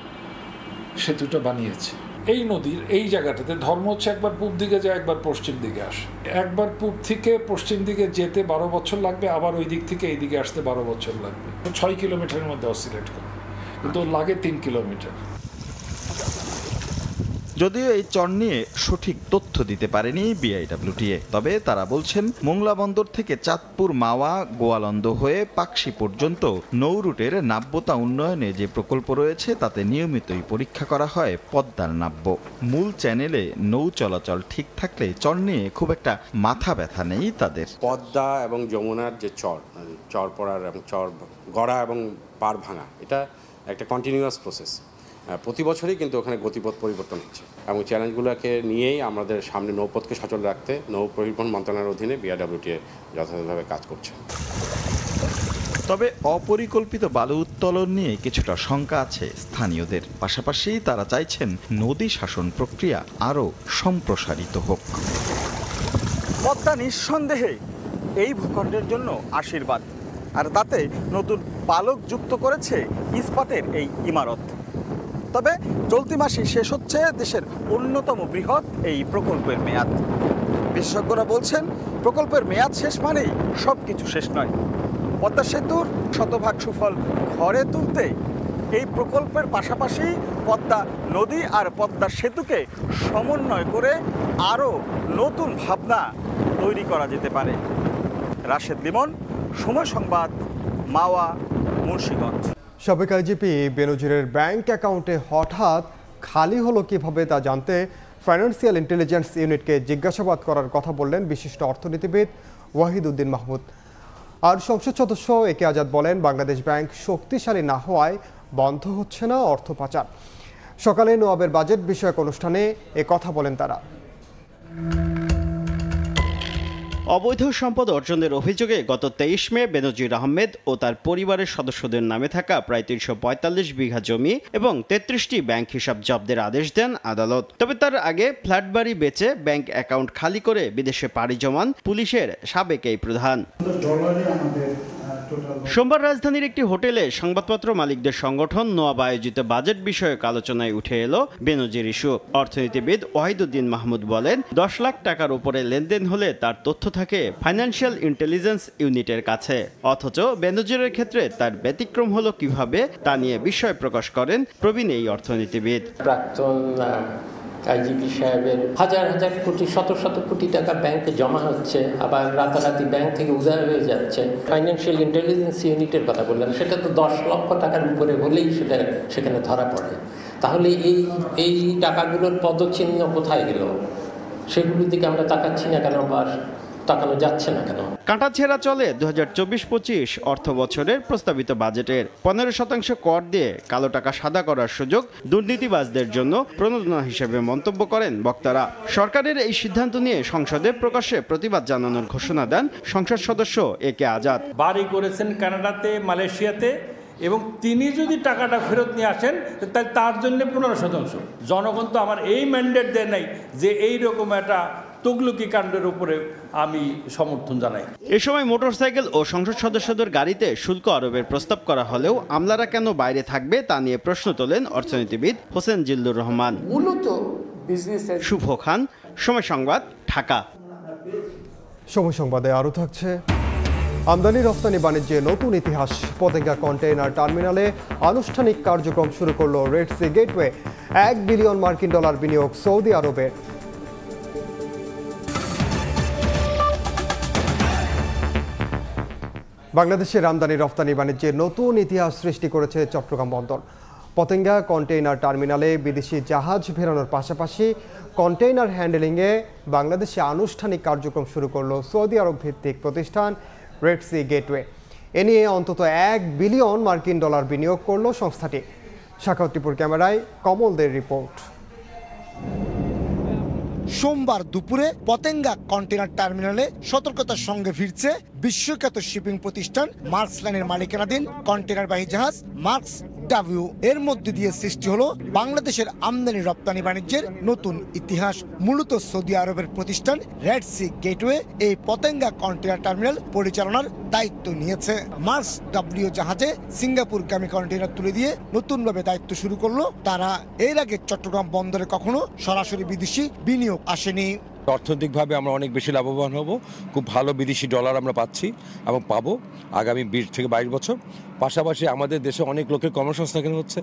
Speaker 22: সেতুটা বানিয়েছি। এই নদীর এই জায়গাটাতে ধর্ম হচ্ছে একবার পূব দিকে যায়, একবার পশ্চিম দিকে আসে। একবার পূব থেকে পশ্চিম দিকে যেতে 12 বছর লাগবে, আবার ওই দিক থেকে এই দিকে আসতে 12 বছর লাগবে। 6 কিলোমিটারের মধ্যে অসিলেট করে, কিন্তু লাগে 3 কিলোমিটার।
Speaker 17: যদিও এই চর নিয়ে সঠিক তথ্য দিতে পারেনি বিআইডব্লিউটিএ, তবে তারা বলছেন মোংলা বন্দর থেকে চাঁদপুর, মাওয়া, গোয়ালন্দ হয়ে পাকশি পর্যন্ত নৌ রুটের নাব্যতা উন্নয়নে যে প্রকল্প রয়েছে তাতে নিয়মিতই পরীক্ষা করা হয় পদ্মার নাব্য। মূল চ্যানেলে নৌ চলাচল ঠিক থাকলে চর নিয়ে খুব একটা মাথা ব্যথা নেই তাদের।
Speaker 23: পদ্মা এবং যমুনার যে চর পড়ার এবং চর গড়া এবং পার ভাঙা, এটা একটা কন্টিনিউয়াস প্রসেস। প্রতি বছরই কিন্তু ওখানে গতিপথ পরিবর্তন হচ্ছে, এবং চ্যালেঞ্জগুলোকে নিয়েই আমাদের সামনে নৌপথকে সচল রাখতে নৌ পরিবহন মন্ত্রণালয়ের অধীনে বিআরডব্লিউটিএ যথাযথভাবে কাজ করছে।
Speaker 17: তবে অপরিকল্পিত বালু উত্তোলন নিয়ে কিছুটা শঙ্কা আছে স্থানীয়দের। পাশাপাশি তারা চাইছেন নদী শাসন প্রক্রিয়া আরও সম্প্রসারিত হোক।
Speaker 19: পদ্মা নিঃসন্দেহে এই ভূখণ্ডের জন্য আশীর্বাদ, আর তাতে নতুন পালক যুক্ত করেছে ইস্পাতের এই ইমারত। তবে চলতি মাসেই শেষ হচ্ছে দেশের অন্যতম বৃহৎ এই প্রকল্পের মেয়াদ। বিশেষজ্ঞরা বলছেন, প্রকল্পের মেয়াদ শেষ মানেই সব কিছু শেষ নয়। পদ্মা সেতুর শতভাগ সুফল ঘরে তুলতে এই প্রকল্পের পাশাপাশি পদ্মা নদী আর পদ্মা সেতুকে সমন্বয় করে আরও নতুন ভাবনা তৈরি করা যেতে পারে। রাশেদ লিমন, সময় সংবাদ, মাওয়া, মুন্সিগঞ্জ।
Speaker 1: সাবেক আইজিপি বেনজিরের ব্যাংক অ্যাকাউন্টে হঠাৎ খালি হলো কিভাবে তা জানতে ফাইন্যান্সিয়াল ইন্টেলিজেন্স ইউনিটকে জিজ্ঞাসাবাদ করার কথা বললেন বিশিষ্ট অর্থনীতিবিদ ওয়াহিদ উদ্দিন মাহমুদ। আর সংসদ সদস্য একে আজাদ বলেন, বাংলাদেশ ব্যাংক শক্তিশালী না হওয়ায় বন্ধ হচ্ছে না অর্থ পাচার। সকালে নোয়াবের বাজেট বিষয়ক অনুষ্ঠানে এ কথা বলেন তারা।
Speaker 2: অবৈধ সম্পদ অর্জনের অভিযোগে গত 23 মে বেনজির আহমেদ ও তার পরিবারের সদস্যদের নামে থাকা প্রায় 345 বিঘা জমি এবং 33টি ব্যাংক হিসাব জব্দের আদেশ দেন আদালত। তবে তার আগে ফ্ল্যাট বাড়ি বেচে ব্যাংক অ্যাকাউন্ট খালি করে বিদেশে পাড়ি জমান পুলিশের সাবেক এই প্রধান। সোমবার রাজধানীর একটি হোটেলে সংবাদপত্র মালিকদের সংগঠন নোয়াব আয়োজিত বাজেট বিষয়ক আলোচনায় উঠে এলো বেনজির ইস্যু। অর্থনীতিবিদ ওয়াহিদুদ্দিন মাহমুদ বলেন, 10 লাখ টাকার উপরে লেনদেন হলে তার তথ্য থাকে ফাইন্যান্সিয়াল ইন্টেলিজেন্স ইউনিটের কাছে। অথচ বেনজিরের ক্ষেত্রে তার ব্যতিক্রম হলো কিভাবে তা নিয়ে বিস্ময় প্রকাশ করেন প্রবীণ এই অর্থনীতিবিদ।
Speaker 3: প্রাক্তন আইজিপি সাহেবের হাজার হাজার কোটি শত শত কোটি টাকা ব্যাংকে জমা হচ্ছে, আবার রাতারাতি ব্যাংক থেকে উধার হয়ে যাচ্ছে। ফাইন্যান্সিয়াল ইন্টেলিজেন্স ইউনিটের কথা বললেন, সেটা তো 10 লক্ষ টাকার উপরে হলেই সেটা সেখানে ধরা পড়ে। তাহলে এই টাকাগুলোর পদচিহ্ন কোথায় গেল? সেগুলোর দিকে আমরা তাকাচ্ছি না কেন, বা তাকানো যাচ্ছে না কেন?
Speaker 2: কাঁটাছেঁড়া চলে 2024-25 অর্থ বছরের প্রস্তাবিত বাজেটের। 15% কর দিয়ে কালো টাকা সাদা করার সুযোগ দুর্নীতিবাজদের জন্য প্রণোদনা হিসেবে মন্তব্য করেন বক্তারা। সরকারের এই সিদ্ধান্ত নিয়ে সংসদে প্রকাশ্যে প্রতিবাদ জানানোর ঘোষণা দেন সংসদ সদস্য একে আজাদ।
Speaker 5: বাড়ি করেছেন কানাডাতে, মালয়েশিয়াতে, এবং তিনি যদি টাকাটা ফেরত নিয়ে আসেন তাহলে তার জন্য 15%। জনগণ তো আমার এই ম্যান্ডেট দেয় নাই যে এইরকম একটা তগলুকি কাণ্ডের উপরে আমি সমর্থন জানাই।
Speaker 2: এ সময় মোটরসাইকেল ও সংসদ সদস্যদের গাড়িতে শুল্ক আরোপের প্রস্তাব করা হলেও আমলারা কেন বাইরে থাকবে তা নিয়ে প্রশ্ন তোলেন অর্থনীতিবিদ হোসেন জিল্লুর রহমান।
Speaker 3: মূলত বিজনেসের
Speaker 2: শুভ খান, সময় সংবাদ, ঢাকা।
Speaker 1: সময় সংবাদে আরও থাকছে, আমদানি রপ্তানি বাণিজ্যে নতুন ইতিহাস। পতেঙ্গা কন্টেইনার টার্মিনালে আনুষ্ঠানিক কার্যক্রম শুরু করল রেড সি গেটওয়ে। $1 বিলিয়ন বিনিয়োগ সৌদি আরবে। বাংলাদেশের আমদানি রপ্তানি বাণিজ্যে নতুন ইতিহাস সৃষ্টি করেছে চট্টগ্রাম বন্দর। পতেঙ্গা কন্টেইনার টার্মিনালে বিদেশি জাহাজ ফেরানোর পাশাপাশি কন্টেইনার হ্যান্ডেলিংয়ে বাংলাদেশে আনুষ্ঠানিক কার্যক্রম শুরু করল সৌদি আরব ভিত্তিক প্রতিষ্ঠান রেড সি গেটওয়ে। এ নিয়ে অন্তত $1 বিলিয়ন বিনিয়োগ করল সংস্থাটি। সাখাওয়াতপুর ক্যামেরায় কমলদের রিপোর্ট।
Speaker 24: সোমবার দুপুরে পতেঙ্গা কন্টেইনার টার্মিনালে সতর্কতার সঙ্গে ফিরছে বিশ্বখ্যাত শিপিং প্রতিষ্ঠান মার্কস লাইনের মালিকানাধীন কন্টেইনারবাহী জাহাজ মার্কস ডাব্লিউ। এর মধ্যে দিয়ে সৃষ্টি হলো বাংলাদেশের আমদানি রপ্তানি বাণিজ্যের নতুন ইতিহাস। মূলত সৌদি আরবের প্রতিষ্ঠান রেড সি গেটওয়ে এই পতেঙ্গা কন্টেইনার টার্মিনাল পরিচালনার দায়িত্ব নিয়েছে। মার্কস ডাব্লিউ জাহাজে সিঙ্গাপুরগামী কন্টেইনার তুলে দিয়ে নতুনভাবে দায়িত্ব শুরু করলো তারা। এর আগে চট্টগ্রাম বন্দরে কখনো সরাসরি বিদেশি বিনিয়োগ আসেনি।
Speaker 25: অর্থনৈতিকভাবে আমরা অনেক বেশি লাভবান হব, খুব ভালো বিদেশি ডলার আমরা পাচ্ছি এবং পাবো আগামী 20 থেকে 22 বছর। পাশাপাশি আমাদের দেশে অনেক লোকের কর্মসংস্থান হচ্ছে,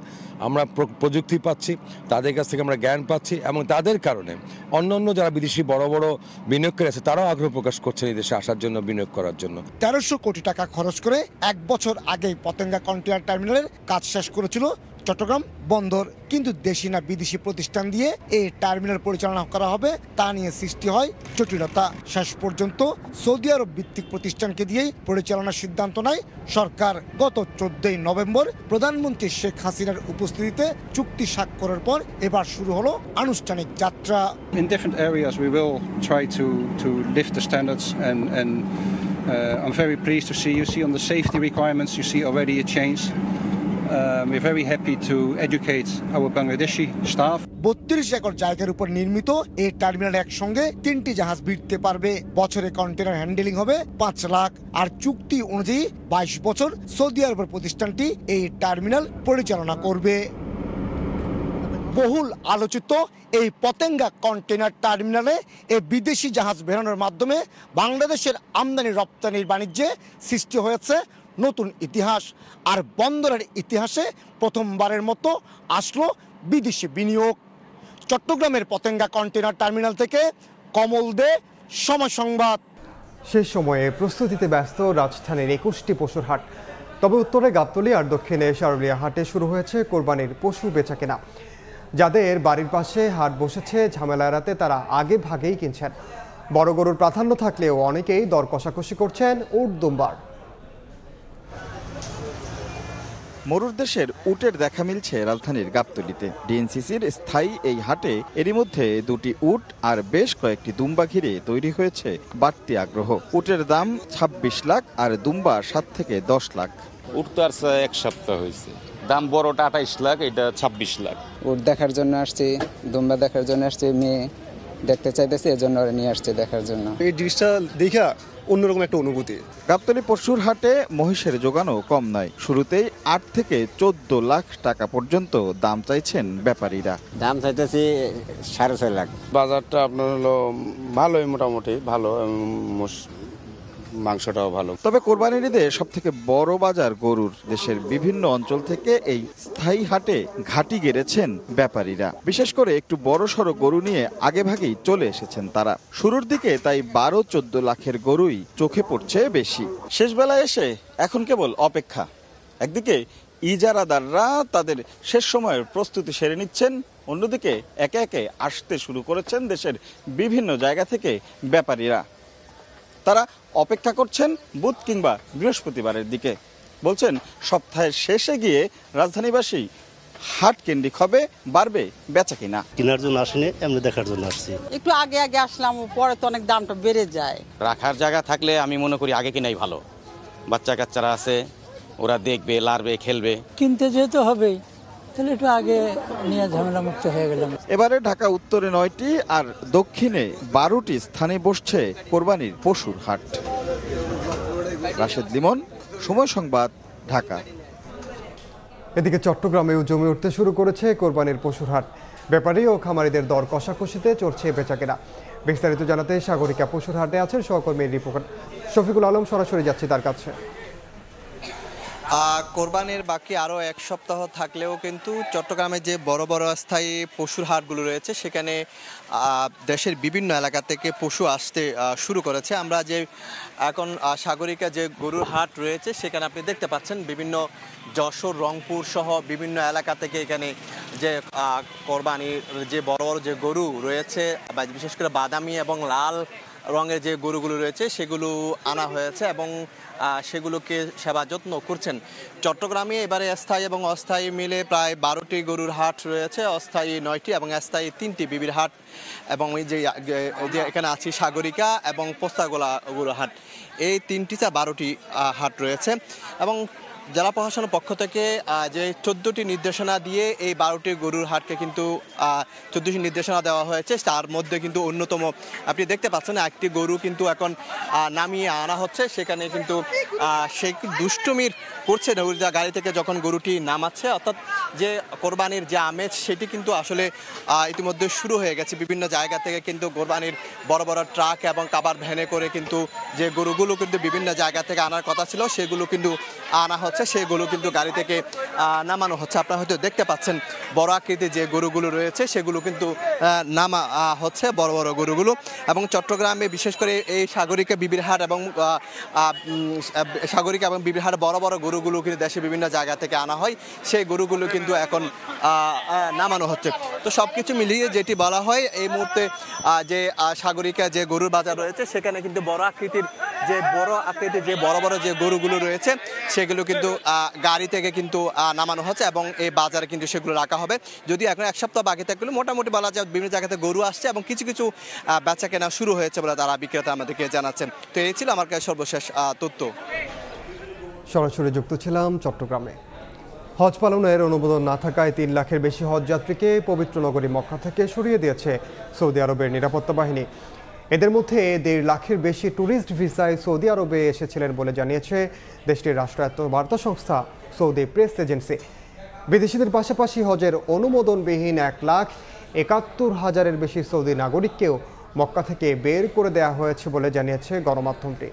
Speaker 25: আমরা প্রযুক্তি পাচ্ছি, তাদের কাছ থেকে আমরা জ্ঞান পাচ্ছি এবং তাদের কারণে অন্যান্য যারা বিদেশি বড় বড় বিনিয়োগকারী আছে তারাও আগ্রহ প্রকাশ করছেন এই দেশে আসার জন্য, বিনিয়োগ করার জন্য।
Speaker 24: 1300 কোটি টাকা খরচ করে 1 বছর আগে পতেঙ্গা কন্টেইনার টার্মিনালের কাজ শেষ করেছিল চট্টগ্রাম বন্দর। কিন্তু দেশি না বিদেশি প্রতিষ্ঠান দিয়ে এই টার্মিনাল পরিচালনা করা হবে তা নিয়ে সৃষ্টি হয় জটিলতা। শেষ পর্যন্ত সৌদি আরব ভিত্তিক প্রতিষ্ঠানকে দিয়েই পরিচালনার সিদ্ধান্ত নেয় সরকার। গত 14 নভেম্বর প্রধানমন্ত্রী শেখ হাসিনার উপস্থিতিতে চুক্তি স্বাক্ষরের পর এবার শুরু হলো আনুষ্ঠানিক যাত্রা।
Speaker 26: In different areas we will try to lift the standards and I'm very pleased to see on the safety requirements you see already a change. We're very happy to educate our Bangladeshi staff.
Speaker 24: 32 acre জায়গার উপর নির্মিত এই টার্মিনালে একসঙ্গে 3টি জাহাজ ভিড়তে পারবে। বছরে কন্টেইনার হ্যান্ডেলিং হবে 5 লাখ। আর চুক্তি অনুযায়ী 22 বছর সৌদি আরবের প্রতিষ্ঠানটি এই টার্মিনাল পরিচালনা করবে। বহুল আলোচিত এই পতেঙ্গা কন্টেইনার টার্মিনালে এই বিদেশি জাহাজ বেরানোর মাধ্যমে বাংলাদেশের আমদানি রপ্তানির বাণিজ্যে সৃষ্টি হয়েছে নতুন ইতিহাস। আর বন্দরের ইতিহাসে প্রথমবারের মতো আসলো বিদেশি বিনিয়োগ। চট্টগ্রামের পতেঙ্গা কন্টেইনার টার্মিনাল থেকে কমল দে, সময় সংবাদ।
Speaker 1: শেষ সময়ে প্রস্তুতিতে ব্যস্ত রাজধানীর 21টি পশুর হাট। তবে উত্তরে গাবতলী আর দক্ষিণে শারুলিয়া হাটে শুরু হয়েছে কোরবানির পশু বেচাকেনা। যাদের বাড়ির পাশে হাট বসেছে ঝামেলা এড়াতে তারা আগে ভাগেই কিনছেন। বড় গরুর প্রাধান্য থাকলেও অনেকেই দর কষাকষি করছেন উট দুম্বার।
Speaker 17: মরুর দেশের উটের দেখা মিলছে রাজধানীর গাবতলীতে। ডিএনসিসির স্থায়ী এই হাটে এরই মধ্যে 2টি উট আর বেশ কয়েকটি দুম্বা ঘিরে তৈরি হয়েছে বাড়তি আগ্রহ। উটের দাম 26 লাখ আর দুম্বা 7 থেকে 10 লাখ।
Speaker 4: উট তো আর 1 সপ্তাহ হয়েছে, দাম বড়টা 28 লাখ, এটা 26 লাখ।
Speaker 6: উট দেখার জন্য আসছি, দুম্বা দেখার জন্য আসছি, মেয়ে দেখতে চাইতেছি, এজন্য ওরা নিয়ে আসছে দেখার জন্য।
Speaker 7: এই জিনিসটা দেখা অন্যরকম একটা অনুভূতি।
Speaker 17: গাবতলী পশুর হাটে মহিষের যোগানও কম নয়। শুরুতেই 8 থেকে 14 লাখ টাকা পর্যন্ত দাম চাইছেন ব্যাপারীরা।
Speaker 8: দাম চাইতেছি 6.5 লাখ।
Speaker 4: বাজারটা আপনার হলো ভালোই, মোটামুটি ভালো, মাংসটাও ভালো।
Speaker 17: তবে কোরবানির ঈদে সবথেকে বড় বাজার গরুর। দেশের বিভিন্ন অঞ্চল থেকে এই স্থায়ী হাটে ঘাঁটি গেড়েছেন ব্যাপারীরা। বিশেষ করে একটু বড় সড়ো গরু নিয়ে আগেভাগেই চলে এসেছেন তারা। শুরুর দিকে তাই 12-14 লাখের গরুই চোখে পড়ছে বেশি। শেষ বেলায় এসে এখন কেবল অপেক্ষা। একদিকে ইজারাদাররা তাদের শেষ সময়ের প্রস্তুতি সেরে নিচ্ছেন, অন্যদিকে একে একে আসতে শুরু করেছেন দেশের বিভিন্ন জায়গা থেকে ব্যাপারীরা। তারা অপেক্ষা করছেন বুধ কিংবা বৃহস্পতিবারের দিকে। বলছেন সপ্তাহের শেষে গিয়ে রাজধানীবাসী হাট কেন্দ্রিক হবে, বাড়বে বেচা কিনা।
Speaker 7: কেনার জন্য আসেনি, এমনি দেখার জন্য আসছি।
Speaker 9: একটু আগে আগে আসলাম, পরে তো অনেক দামটা বেড়ে যায়।
Speaker 11: রাখার জায়গা থাকলে আমি মনে করি আগে কিনাই ভালো। বাচ্চা কাচ্চারা আছে, ওরা দেখবে, লাড়বে, খেলবে।
Speaker 9: কিনতে যেতে হবেই, তাহলে একটু আগে নিয়ে ঝামেলা মুক্ত হয়ে গেলাম।
Speaker 17: এবারে ঢাকা উত্তরে 9টি আর দক্ষিণে 12টি স্থানে বসছে কোরবানির পশুর হাট। রাশেদ লিমন, সময় সংবাদ, ঢাকা।
Speaker 1: এদিকে চট্টগ্রামেও জমে উঠতে শুরু করেছে কোরবানির পশুর হাট। ব্যাপারী ও খামারিদের দর কষাকষিতে চড়ছে বেচাকেনা। বিস্তারিত জানাতে সাগরিকা পশুর হাটে আছেন সহকর্মী রিপোর্টার শফিকুল আলম। সরাসরি যাচ্ছি তার কাছে।
Speaker 27: কোরবানির বাকি আরও 1 সপ্তাহ থাকলেও কিন্তু চট্টগ্রামে যে বড় বড় স্থায়ী পশুর হাটগুলো রয়েছে সেখানে দেশের বিভিন্ন এলাকা থেকে পশু আসতে শুরু করেছে। আমরা যে এখন সাগরিকা যে গরুর হাট রয়েছে সেখানে আপনি দেখতে পাচ্ছেন বিভিন্ন যশোর, রংপুর সহ বিভিন্ন এলাকা থেকে এখানে যে কোরবানির যে বড় বড় যে গরু রয়েছে, বিশেষ করে বাদামি এবং লাল রঙের যে গরুগুলো রয়েছে সেগুলো আনা হয়েছে এবং সেগুলোকে সেবা যত্ন করছেন। চট্টগ্রামে এবারে স্থায়ী এবং অস্থায়ী মিলে প্রায় 12টি গরুর হাট রয়েছে, অস্থায়ী 9টি এবং স্থায়ী 3টি বিবির হাট, এবং এই যে এখানে আছি সাগরিকা এবং পোস্তাগোলা গরুর হাট, এই 3টিতে 12টি হাট রয়েছে। এবং জেলা প্রশাসনের পক্ষ থেকে যে 14টি নির্দেশনা দিয়ে এই 12টি গরুর হাটকে কিন্তু 14টি নির্দেশনা দেওয়া হয়েছে। তার মধ্যে কিন্তু অন্যতম আপনি দেখতে পাচ্ছেন একটি গরু কিন্তু এখন নামিয়ে আনা হচ্ছে। সেখানে কিন্তু সে দুষ্টুমির করছে গাড়ি থেকে যখন গরুটি নামাচ্ছে, অর্থাৎ যে কোরবানির যে আমেজ সেটি কিন্তু আসলে ইতিমধ্যে শুরু হয়ে গেছে। বিভিন্ন জায়গা থেকে কিন্তু কোরবানির বড় বড় ট্রাক এবং কাভার ভ্যানে করে কিন্তু যে গরুগুলো কিন্তু বিভিন্ন জায়গা থেকে আনার কথা ছিল সেগুলো কিন্তু আনা হচ্ছে, সেগুলো কিন্তু গাড়ি থেকে নামানো হচ্ছে। আপনারা হয়তো দেখতে পাচ্ছেন বড় আকৃতির যে গরুগুলো রয়েছে সেগুলো কিন্তু নামা হচ্ছে, বড় বড় গরুগুলো। এবং চট্টগ্রামে বিশেষ করে এই সাগরিকা বিবির হাট এবং সাগরিকা এবং বিবির হাট বড় বড় গরুগুলো কিন্তু দেশের বিভিন্ন জায়গা থেকে আনা হয়, সেই গরুগুলো কিন্তু এখন নামানো হচ্ছে। তো সব কিছু মিলিয়ে যেটি বলা হয় এই মুহূর্তে যে সাগরিকা যে গরুর বাজার রয়েছে সেখানে কিন্তু বড় আকৃতির যে বড় বড় যে গরুগুলো রয়েছে সেগুলো কিন্তু গাড়ি থেকে কিন্তু নামানো হচ্ছে এবং এই বাজারে কিন্তু সেগুলো রাখা হবে। যদি এখন 1 সপ্তাহ বাকি থাকলে মোটামুটি বলা যায় বিভিন্ন জায়গাতে গরু আসছে এবং কিছু কিছু বেচা কেনা শুরু হয়েছে বলে তারা বিক্রেতা আমাদেরকে জানাচ্ছেন। তো এই ছিল আমার কাছে সর্বশেষ তথ্য।
Speaker 1: সরাসরি যুক্ত ছিলাম চট্টগ্রামে। হজ পালনের অনুমোদন না থাকায় 3 লাখের বেশি হজ যাত্রীকে পবিত্র নগরী মক্কা থেকে সরিয়ে দিয়েছে সৌদি আরবের নিরাপত্তা বাহিনী। এদের মধ্যে 1.5 লাখের বেশি ট্যুরিস্ট ভিসায় সৌদি আরবে এসেছিলেন বলে জানিয়েছে দেশটির রাষ্ট্রায়ত্ত বার্তা সংস্থা সৌদি প্রেস এজেন্সি। বিদেশিদের পাশাপাশি হজের অনুমোদনবিহীন 1,71,000-এর বেশি সৌদি নাগরিককেও মক্কা থেকে বের করে দেওয়া হয়েছে বলে জানিয়েছে গণমাধ্যমটি।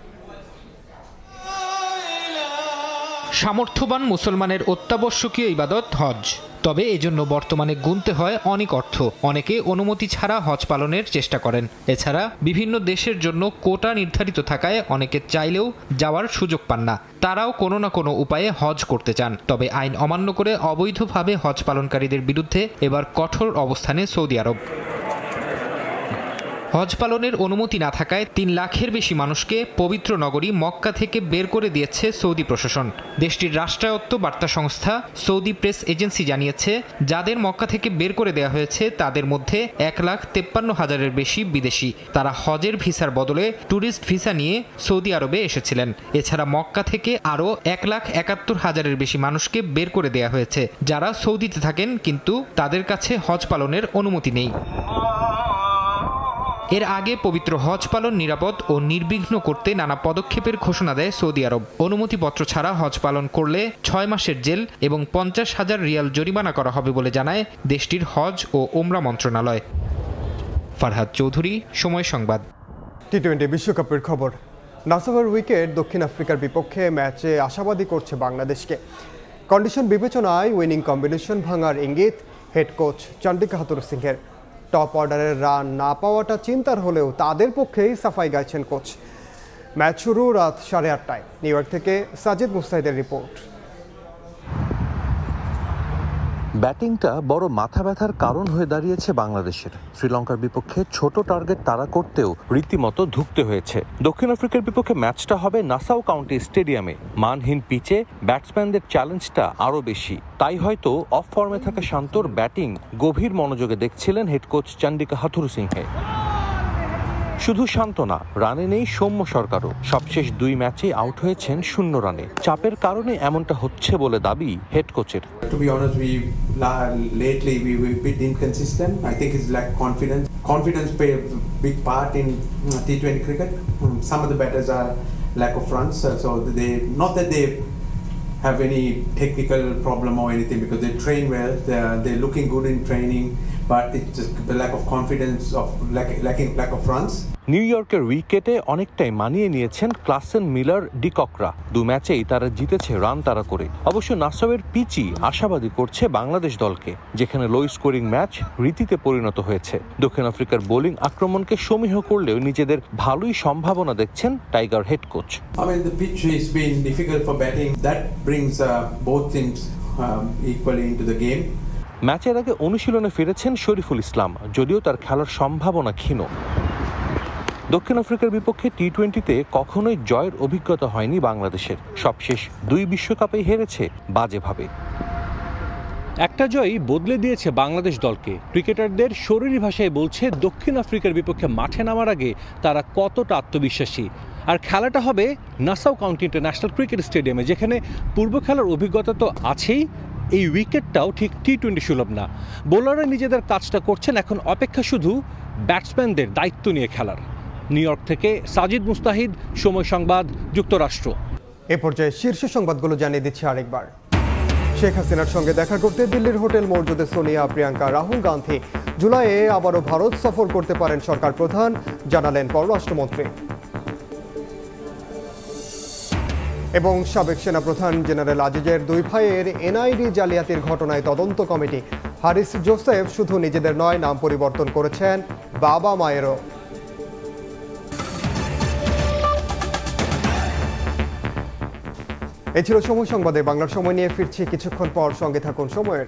Speaker 28: সামর্থ্যবান মুসলমানের অত্যাবশ্যকীয় ইবাদত হজ, তবে এজন্য বর্তমানে গুনতে হয় অনেক অর্থ। অনেকে অনুমতি ছাড়া হজ পালনের চেষ্টা করেন। এছাড়া বিভিন্ন দেশের জন্য কোটা নির্ধারিত থাকায় অনেকে চাইলেও যাওয়ার সুযোগ পান না। তারাও কোনো না কোনো উপায়ে হজ করতে চান, তবে আইন অমান্য করে অবৈধভাবে হজ পালনকারীদের বিরুদ্ধে এবার কঠোর অবস্থানে সৌদি আরব। হজ পালনের অনুমতি না থাকায় 3 লাখের বেশি মানুষকে পবিত্র নগরী মক্কা থেকে বের করে দিয়েছে সৌদি প্রশাসন। দেশটির রাষ্ট্রায়ত্ত বার্তা সংস্থা সৌদি প্রেস এজেন্সি জানিয়েছে, যাদের মক্কা থেকে বের করে দেওয়া হয়েছে তাদের মধ্যে 1,53,000-এর বেশি বিদেশি। তারা হজের ভিসার বদলে ট্যুরিস্ট ভিসা নিয়ে সৌদি আরবে এসেছিলেন। এছাড়া মক্কা থেকে আরও 1,71,000-এর বেশি মানুষকে বের করে দেওয়া হয়েছে, যারা সৌদিতে থাকেন কিন্তু তাদের কাছে হজ পালনের অনুমতি নেই। এর আগে পবিত্র হজ পালন নিরাপদ ও নির্বিঘ্ন করতে নানা পদক্ষেপের ঘোষণা দেয় সৌদি আরব। অনুমতিপত্র ছাড়া হজ পালন করলে 6 মাসের জেল এবং 50,000 রিয়াল জরিমানা করা হবে বলে জানায় দেশটির হজ ও ওমরা মন্ত্রণালয়। ফারহাদ চৌধুরী, সময় সংবাদ।
Speaker 1: টি-20 বিশ্বকাপের খবর। নাসাওয়ের উইকেট দক্ষিণ আফ্রিকার বিপক্ষে ম্যাচে আশাবাদী করছে বাংলাদেশকে। কন্ডিশন বিবেচনায় উইনিং কম্বিনেশন ভাঙার ইঙ্গিত হেড কোচ চন্ডিকা হাথুরুসিংহের। টপ অর্ডারের রান না পাওয়াটা চিন্তার হলেও তাদের পক্ষেই সাফাই গাইছেন কোচ। ম্যাচ শুরু রাত 8:30টায়। নিউ ইয়র্ক থেকে সাজিদ মুস্তাহিদের রিপোর্ট।
Speaker 10: ব্যাটিংটা বড় মাথা ব্যথার কারণ হয়ে দাঁড়িয়েছে বাংলাদেশের। শ্রীলঙ্কার বিপক্ষে ছোট টার্গেট তাড়া করতেও রীতিমতো ধুঁকতে হয়েছে। দক্ষিণ আফ্রিকার বিপক্ষে ম্যাচটা হবে নাসাউ কাউন্টি স্টেডিয়ামে। মানহীন পিচে ব্যাটসম্যানদের চ্যালেঞ্জটা আরও বেশি। তাই হয়তো অফ ফর্মে থাকা শান্তর ব্যাটিং গভীর মনোযোগে দেখছিলেন হেড কোচ চন্ডিকা হাথুরুসিংহে। শুধু শান্ত না, রানে নেই সৌম্য সরকারও। সবশেষ 2 ম্যাচে আউট হয়েছেন 0 রানে। চাপের কারণে এমনটা হচ্ছে বলে দাবি হেড কোচের।
Speaker 12: To be honest, lately we were a bit inconsistent. I think it's like confidence. Confidence play a big part in T20 cricket. Some of the batters are lack of runs, so they not that they have any technical problem or anything, because they train well. They're looking good in training, but it's just the lack of confidence of lack of runs.
Speaker 10: New ইয়র্কের উইকেটে অনেকটাই মানিয়ে নিয়েছেন Klaasen, Miller, ডিককরা। 2 ম্যাচেই তারা জিতেছে run তাড়া করে। অবশ্য নাসাউয়ের পিচই আশাবাদী করছে বাংলাদেশ দলকে, যেখানে লো স্কোরিং ম্যাচ রীতিতে পরিণত হয়েছে। দক্ষিণ আফ্রিকার বোলিং আক্রমণকে সমীহ করলেও নিজেদের ভালোই সম্ভাবনা দেখছেন tiger head coach.
Speaker 12: I mean, the pitch has been difficult for batting. That brings both teams equally into the game.
Speaker 10: ম্যাচের আগে অনুশীলনে ফিরেছেন শরীফুল ইসলাম, যদিও তার খেলার সম্ভাবনা ক্ষীণ। দক্ষিণ আফ্রিকার বিপক্ষে টি-20তে কখনোই জয়ের অভিজ্ঞতা হয়নি বাংলাদেশের। সবশেষ 2 বিশ্বকাপেই হেরেছে বাজেভাবে। একটা জয়ই বদলে দিয়েছে বাংলাদেশ দলকে। ক্রিকেটারদের শরীরী ভাষায় বলছে দক্ষিণ আফ্রিকার বিপক্ষে মাঠে নামার আগে তারা কতটা আত্মবিশ্বাসী। আর খেলাটা হবে নাসাউ কাউন্টি ইন্টারন্যাশনাল ক্রিকেট স্টেডিয়ামে, যেখানে পূর্ব খেলার অভিজ্ঞতা তো আছেই। এই উইকেটটাও ঠিক টি-20 সুলভ না। বোলাররা নিজেদের কাজটা করছেন, এখন অপেক্ষা শুধু ব্যাটসম্যানদের দায়িত্ব নিয়ে খেলার। নিউ ইয়র্ক থেকে সাজিদ মুস্তাহিদ, সময় সংবাদ, যুক্তরাষ্ট্র।
Speaker 1: এ পর্যায়ে শীর্ষ সংবাদগুলো জানিয়ে দিচ্ছি আরেকবার। শেখ হাসিনার সঙ্গে দেখা করতে দিল্লির হোটেল মৌজুদে সোনিয়া, প্রিয়াঙ্কা, রাহুল গান্ধী। জুলাইয়ে আবারও ভারত সফর করতে পারেন সরকার প্রধান, জানালেন পররাষ্ট্রমন্ত্রী। এবং সাবেক সেনাপ্রধান জেনারেল আজিজের 2 ভাইয়ের এনআইডি জালিয়াতির ঘটনায় তদন্ত কমিটি। হারিস জোসেফ শুধু নিজেদের নয়, নাম পরিবর্তন করেছেন বাবা মায়েরও। এ ছিল সময় সংবাদে। বাংলার সময় নিয়ে ফিরছি কিছুক্ষণ পর, সঙ্গে থাকুন সময়ের।